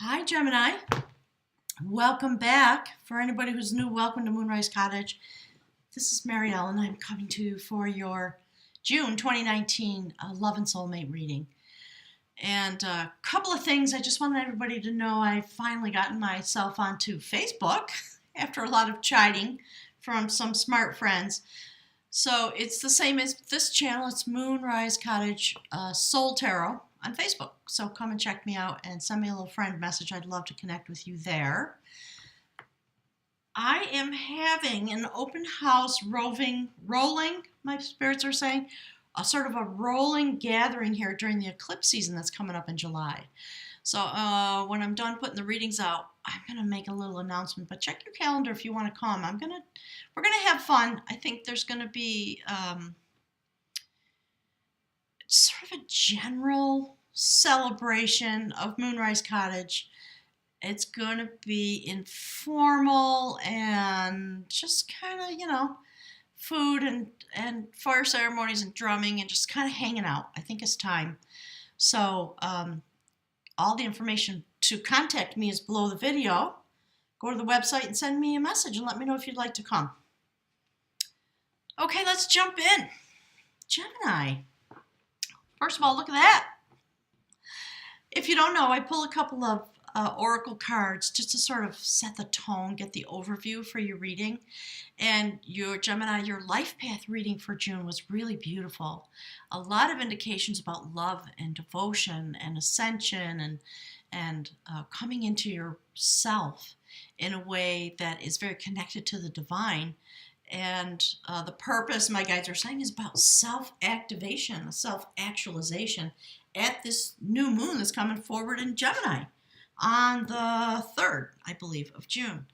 Hi, Gemini. Welcome back. For anybody who's new, welcome to Moonrise Cottage. This is Mary Ellen. I'm coming to you for your June 2019 Love and Soulmate reading. And a couple of things I just wanted everybody to know. I've finally gotten myself onto Facebook after a lot of chiding from some smart friends. So it's the same as this channel. It's Moonrise Cottage Soul Tarot on Facebook. So come and check me out and send me a little friend message. I'd love to connect with you there. I am having an open house rolling, my spirits are saying, a sort of a rolling gathering here during the eclipse season that's coming up in July. So when I'm done putting the readings out, I'm going to make a little announcement, but check your calendar if you want to come. We're going to have fun. I think there's going to be sort of a general celebration of Moonrise Cottage. It's going to be informal and just kind of, food and fire ceremonies and drumming and just kind of hanging out. I think it's time. So all the information to contact me is below the video. Go to the website and send me a message and let me know if you'd like to come. Okay, let's jump in. Gemini. First of all, look at that. If you don't know, I pull a couple of oracle cards just to sort of set the tone, get the overview for your reading. And your Gemini, your life path reading for June was really beautiful. A lot of indications about love and devotion and ascension and coming into yourself in a way that is very connected to the divine. And the purpose, my guides are saying, is about self-activation, self-actualization at this new moon that's coming forward in Gemini on the 3rd, I believe, of June.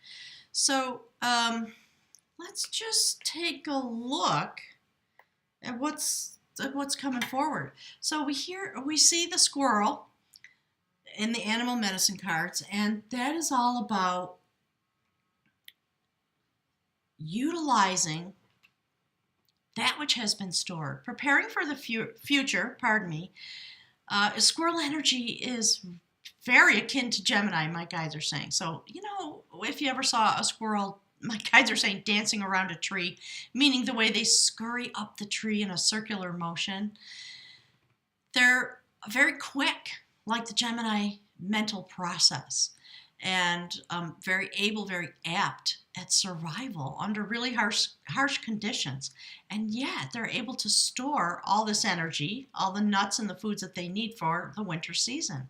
So let's just take a look at what's coming forward. So we see the squirrel in the animal medicine cards, and that is all about utilizing that which has been stored, preparing for the future. Squirrel energy is very akin to Gemini, my guides are saying. So, if you ever saw a squirrel, my guides are saying dancing around a tree, meaning the way they scurry up the tree in a circular motion. They're very quick, like the Gemini mental process, and very able, very apt at survival under really harsh conditions. And yet they're able to store all this energy, all the nuts and the foods that they need for the winter season.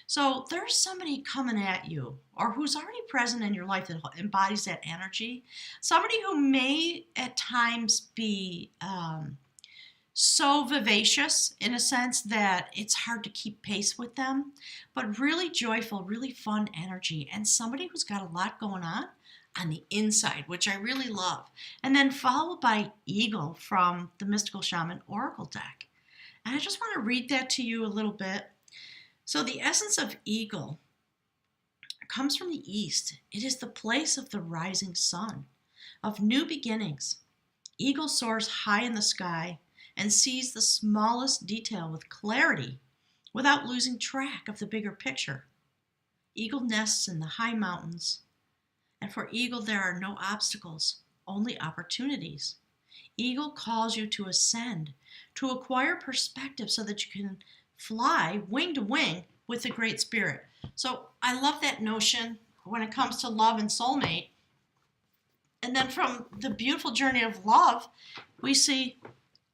So there's somebody coming at you, or who's already present in your life that embodies that energy. Somebody who may at times be so vivacious in a sense that it's hard to keep pace with them, but really joyful, really fun energy, and somebody who's got a lot going on the inside, which I really love. And then followed by Eagle from the Mystical Shaman Oracle deck. And I just want to read that to you a little bit. So the essence of Eagle comes from the east. It is the place of the rising sun, of new beginnings. Eagle soars high in the sky and sees the smallest detail with clarity without losing track of the bigger picture. Eagle nests in the high mountains, and for Eagle there are no obstacles, only opportunities. Eagle calls you to ascend, to acquire perspective so that you can fly wing to wing with the Great Spirit. So I love that notion when it comes to love and soulmate. And then from the beautiful journey of love, we see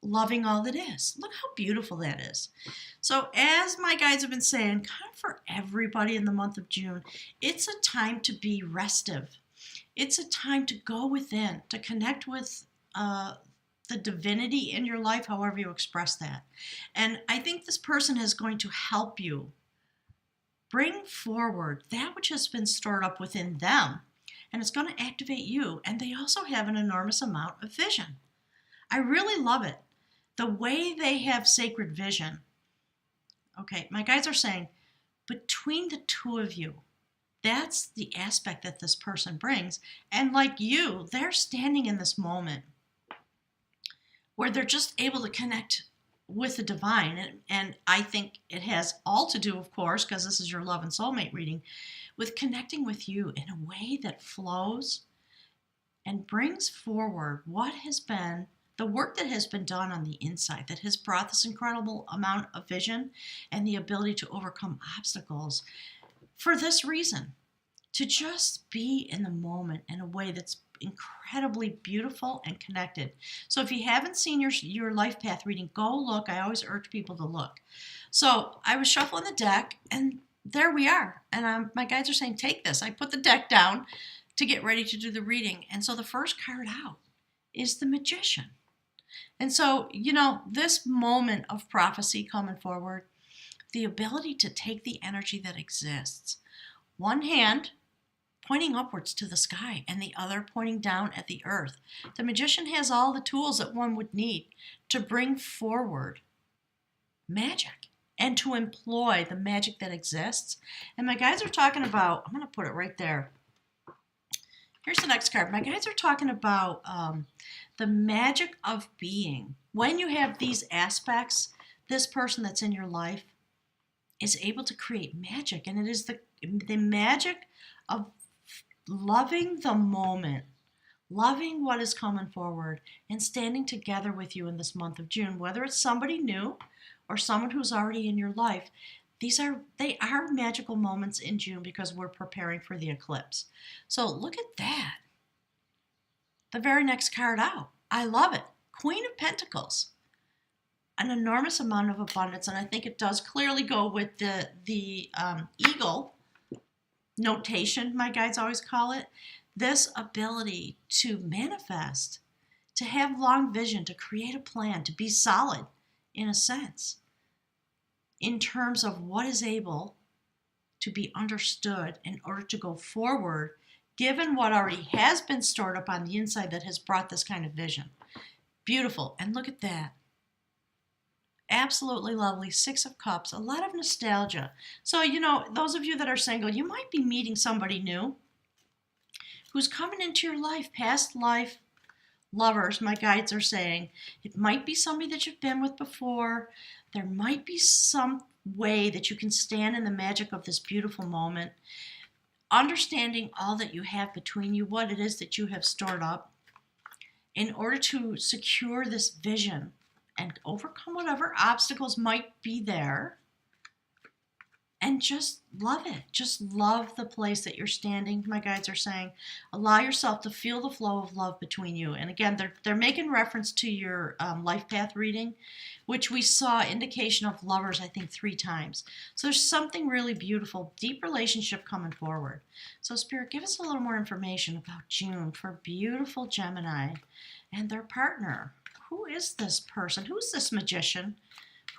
loving all that is. Look how beautiful that is. So as my guides have been saying, kind of for everybody in the month of June, it's a time to be restive. It's a time to go within, to connect with the divinity in your life, however you express that. And I think this person is going to help you bring forward that which has been stored up within them, and it's going to activate you. And they also have an enormous amount of vision. I really love it. The way they have sacred vision. Okay, my guides are saying, between the two of you, that's the aspect that this person brings. And like you, they're standing in this moment where they're just able to connect with the divine. And I think it has all to do, of course, because this is your love and soulmate reading, with connecting with you in a way that flows and brings forward what has been the work that has been done on the inside, that has brought this incredible amount of vision and the ability to overcome obstacles for this reason, to just be in the moment in a way that's incredibly beautiful and connected. So if you haven't seen your life path reading, go look. I always urge people to look. So I was shuffling the deck, and there we are. And my guides are saying, take this. I put the deck down to get ready to do the reading. And so the first card out is the Magician. And so, this moment of prophecy coming forward, the ability to take the energy that exists, one hand pointing upwards to the sky and the other pointing down at the earth. The Magician has all the tools that one would need to bring forward magic and to employ the magic that exists. And my guides are talking about, I'm going to put it right there. Here's the next card. My guides are talking about the magic of being. When you have these aspects, this person that's in your life is able to create magic. And it is the magic of loving the moment, loving what is coming forward, and standing together with you in this month of June, whether it's somebody new or someone who's already in your life. They are magical moments in June because we're preparing for the eclipse. So look at that. The very next card out. I love it. Queen of Pentacles. An enormous amount of abundance, and I think it does clearly go with the eagle notation, my guides always call it. This ability to manifest, to have long vision, to create a plan, to be solid in a sense, in terms of what is able to be understood in order to go forward, given what already has been stored up on the inside that has brought this kind of vision. Beautiful. And look at that. Absolutely lovely. 6 of Cups. A lot of nostalgia. So, those of you that are single, you might be meeting somebody new who's coming into your life, past life lovers, my guides are saying. It might be somebody that you've been with before. There might be some way that you can stand in the magic of this beautiful moment, understanding all that you have between you, what it is that you have stored up, in order to secure this vision and overcome whatever obstacles might be there. And just love it. Just love the place that you're standing, my guides are saying. Allow yourself to feel the flow of love between you. And again, they're making reference to your life path reading, which we saw indication of lovers, I think, 3 times. So there's something really beautiful, deep relationship coming forward. So Spirit, give us a little more information about June for beautiful Gemini and their partner. Who is this person? Who's this magician?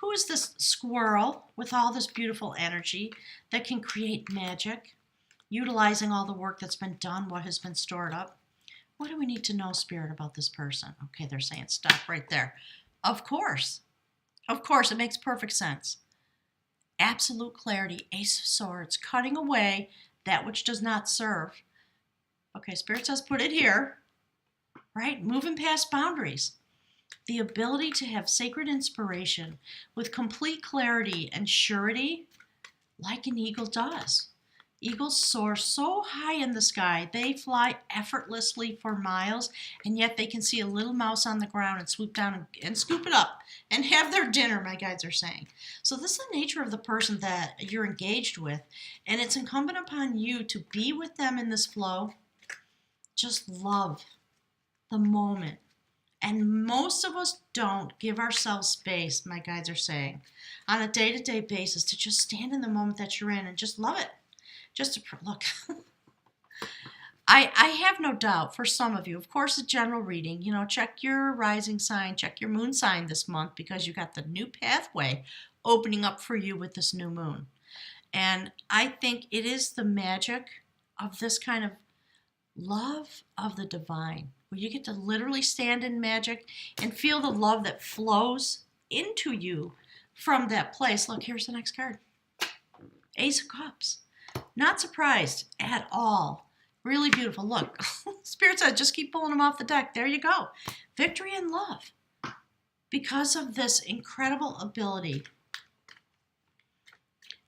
Who is this squirrel with all this beautiful energy that can create magic, utilizing all the work that's been done, what has been stored up? What do we need to know, Spirit, about this person? Okay, they're saying stop right there. Of course. Of course, it makes perfect sense. Absolute clarity, Ace of Swords, cutting away that which does not serve. Okay, Spirit says put it here, right? Moving past boundaries. The ability to have sacred inspiration with complete clarity and surety, like an eagle does. Eagles soar so high in the sky, they fly effortlessly for miles, and yet they can see a little mouse on the ground and swoop down and scoop it up and have their dinner, my guides are saying. So this is the nature of the person that you're engaged with, and it's incumbent upon you to be with them in this flow. Just love the moment. And most of us don't give ourselves space, my guides are saying, on a day-to-day basis to just stand in the moment that you're in and just love it. Just to look. I have no doubt for some of you, of course, a general reading, check your rising sign, check your moon sign this month because you got the new pathway opening up for you with this new moon. And I think it is the magic of this kind of love of the divine, where you get to literally stand in magic and feel the love that flows into you from that place. Look, here's the next card. Ace of Cups. Not surprised at all. Really beautiful. Look, Spirit said just keep pulling them off the deck. There you go. Victory and love. because of this incredible ability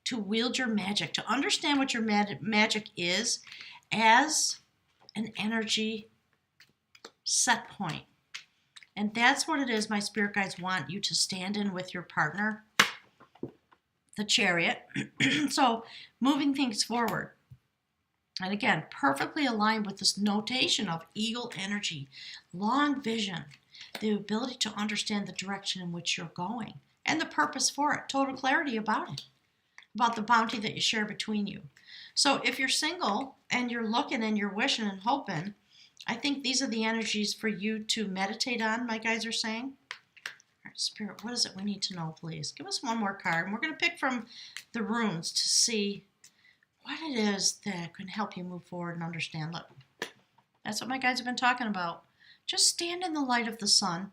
to wield your magic, to understand what your magic is as an energy set point. And that's what it is my spirit guides want you to stand in with your partner, the Chariot. So moving things forward. And again, perfectly aligned with this notation of eagle energy, long vision, the ability to understand the direction in which you're going and the purpose for it, total clarity about it, about the bounty that you share between you. So if you're single and you're looking and you're wishing and hoping, I think these are the energies for you to meditate on, my guides are saying. All right, Spirit, what is it we need to know, please? Give us one more card, and we're going to pick from the runes to see what it is that can help you move forward and understand. Look, that's what my guides have been talking about. Just stand in the light of the sun.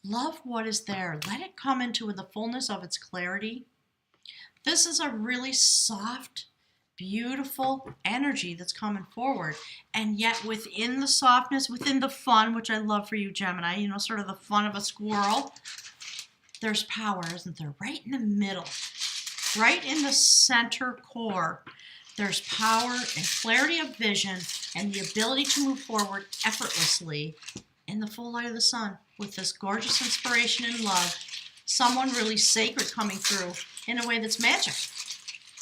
Love what is there. Let it come into the fullness of its clarity. This is a really soft, beautiful energy that's coming forward. And yet within the softness, within the fun, which I love for you, Gemini, you know, sort of the fun of a squirrel, there's power, isn't there? Right in the middle, right in the center core. There's power and clarity of vision and the ability to move forward effortlessly in the full light of the sun with this gorgeous inspiration and love. Someone really sacred coming through in a way that's magic,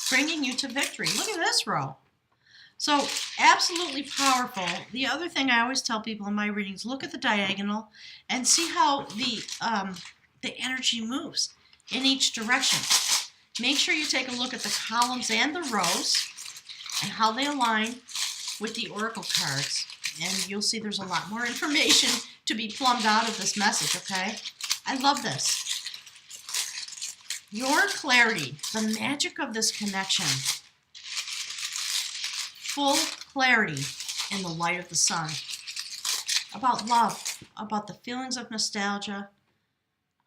bringing you to victory. Look at this row. So absolutely powerful. The other thing I always tell people in my readings, look at the diagonal and see how the energy moves in each direction. Make sure you take a look at the columns and the rows and how they align with the oracle cards. And you'll see there's a lot more information to be plumbed out of this message, okay? I love this. Your clarity, the magic of this connection. Full clarity in the light of the sun. About love, about the feelings of nostalgia.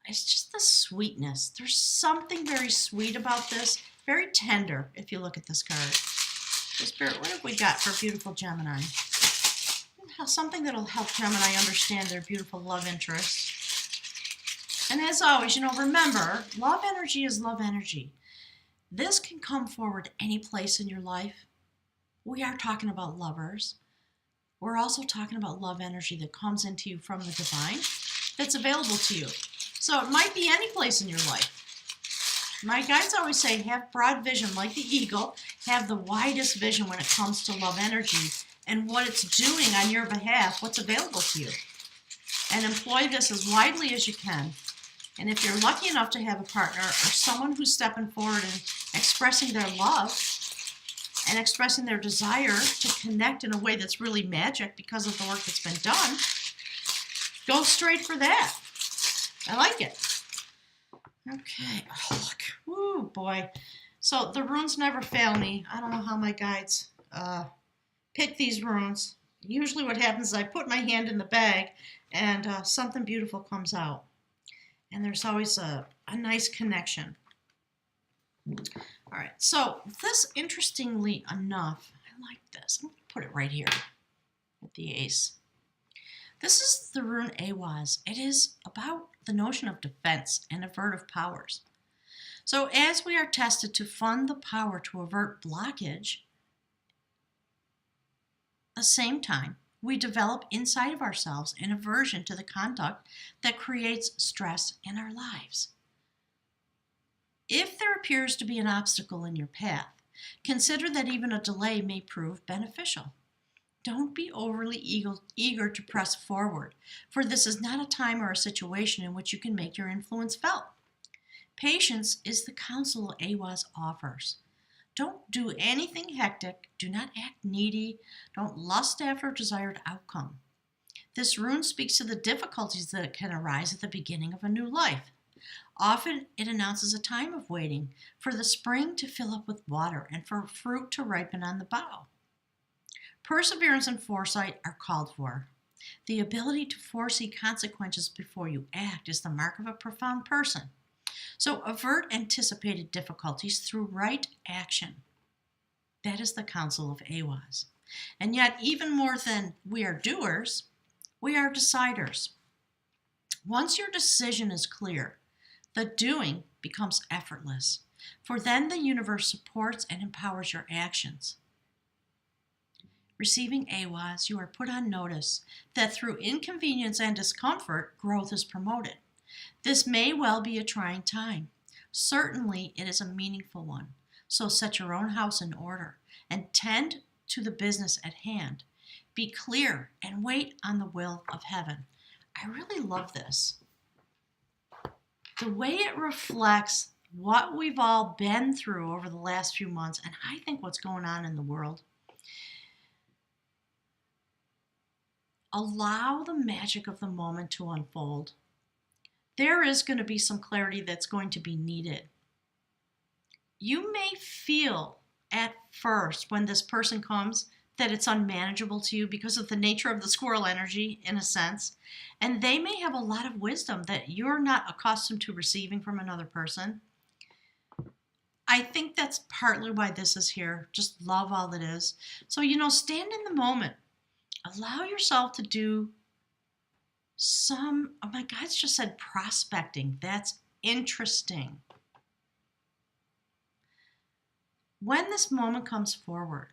It's just the sweetness. There's something very sweet about this. Very tender if you look at this card. So Spirit, what have we got for beautiful Gemini? Something that'll help Gemini understand their beautiful love interest. And as always, you know, remember, love energy is love energy. This can come forward any place in your life. We are talking about lovers. We're also talking about love energy that comes into you from the divine that's available to you. So it might be any place in your life. My guides always say, have broad vision like the eagle. Have the widest vision when it comes to love energy and what it's doing on your behalf, what's available to you. And employ this as widely as you can. And if you're lucky enough to have a partner or someone who's stepping forward and expressing their love and expressing their desire to connect in a way that's really magic because of the work that's been done, go straight for that. I like it. Okay. Oh, look. Woo, boy. So the runes never fail me. I don't know how my guides pick these runes. Usually what happens is I put my hand in the bag and something beautiful comes out. And there's always a nice connection. All right. So this, interestingly enough, I like this. I'm going to put it right here with the ace. This is the rune Awaz. It is about the notion of defense and avertive powers. So as we are tested to fund the power to avert blockage, at the same time, we develop inside of ourselves an aversion to the conduct that creates stress in our lives. If there appears to be an obstacle in your path, consider that even a delay may prove beneficial. Don't be overly eager to press forward, for this is not a time or a situation in which you can make your influence felt. Patience is the counsel Awaz offers. Don't do anything hectic. Do not act needy. Don't lust after a desired outcome. This rune speaks to the difficulties that can arise at the beginning of a new life. Often it announces a time of waiting for the spring to fill up with water and for fruit to ripen on the bough. Perseverance and foresight are called for. The ability to foresee consequences before you act is the mark of a profound person. So avert anticipated difficulties through right action. That is the counsel of Awaz. And yet, even more than we are doers, we are deciders. Once your decision is clear, the doing becomes effortless, for then the universe supports and empowers your actions. Receiving AWAs, you are put on notice that through inconvenience and discomfort, growth is promoted. This may well be a trying time. Certainly, it is a meaningful one. So set your own house in order and tend to the business at hand. Be clear and wait on the will of heaven. I really love this. The way it reflects what we've all been through over the last few months, and I think what's going on in the world. Allow the magic of the moment to unfold. There is going to be some clarity that's going to be needed. You may feel at first when this person comes that it's unmanageable to you because of the nature of the squirrel energy, in a sense, and they may have a lot of wisdom that you're not accustomed to receiving from another person. I think that's partly why this is here. Just love all that is. So, stand in the moment. Allow yourself to do some, oh my God, it's just said prospecting. That's interesting. When this moment comes forward,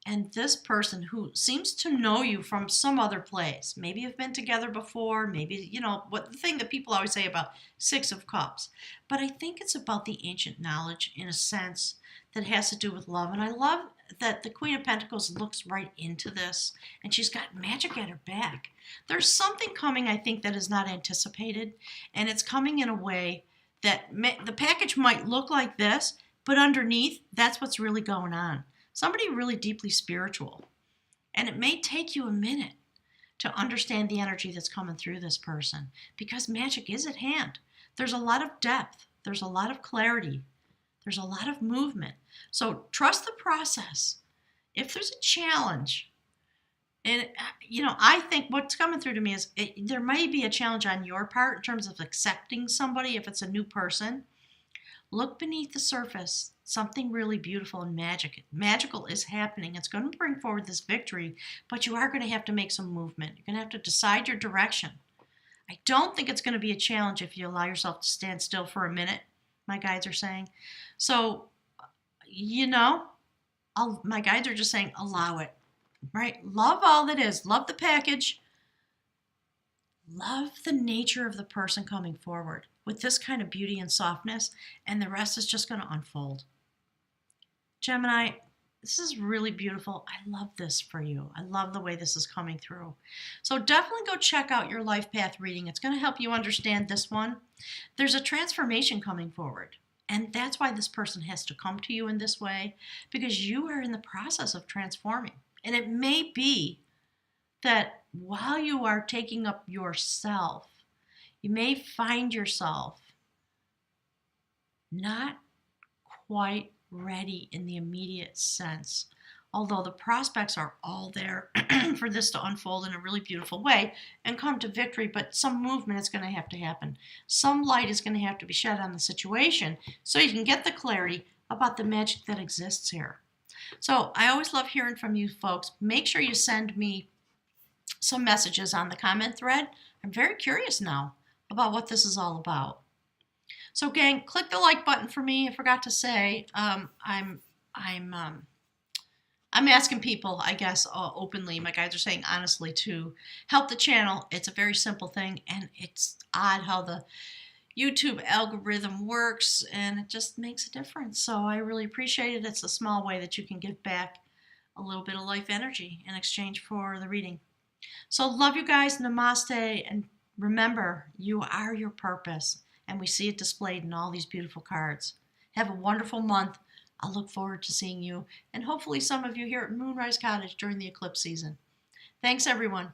and this person who seems to know you from some other place, maybe you've been together before, maybe, what the thing that people always say about Six of Cups. But I think it's about the ancient knowledge in a sense that has to do with love. And I love that the Queen of Pentacles looks right into this, and she's got magic at her back. There's something coming, I think, that is not anticipated, and it's coming in a way that the package might look like this, but underneath, that's what's really going on. Somebody really deeply spiritual. And it may take you a minute to understand the energy that's coming through this person, because magic is at hand. There's a lot of depth. There's a lot of clarity. There's a lot of movement. So trust the process. If there's a challenge, and I think what's coming through to me is there may be a challenge on your part in terms of accepting somebody if it's a new person. Look beneath the surface. Something really beautiful and magical is happening. It's going to bring forward this victory, but you are going to have to make some movement. You're going to have to decide your direction. I don't think it's going to be a challenge if you allow yourself to stand still for a minute, my guides are saying. So, my guides are just saying, allow it, right? Love all that is. Love the package. Love the nature of the person coming forward with this kind of beauty and softness, and the rest is just going to unfold. Gemini, this is really beautiful. I love this for you. I love the way this is coming through. So definitely go check out your life path reading. It's going to help you understand this one. There's a transformation coming forward, and that's why this person has to come to you in this way, because you are in the process of transforming. And it may be that while you are taking up yourself, you may find yourself not quite ready in the immediate sense, although the prospects are all there for this to unfold in a really beautiful way and come to victory. But some movement is going to have to happen. Some light is going to have to be shed on the situation so you can get the clarity about the magic that exists here. So I always love hearing from you folks. Make sure you send me some messages on the comment thread. I'm very curious now about what this is all about. So gang, click the like button for me. I forgot to say, I'm asking people, I guess, openly, my guides are saying honestly, to help the channel. It's a very simple thing, and it's odd how the YouTube algorithm works, and it just makes a difference. So I really appreciate it. It's a small way that you can give back a little bit of life energy in exchange for the reading. So love you guys, namaste, and remember, you are your purpose, and we see it displayed in all these beautiful cards. Have a wonderful month. I'll look forward to seeing you, and hopefully some of you here at Moonrise Cottage during the eclipse season. Thanks, everyone.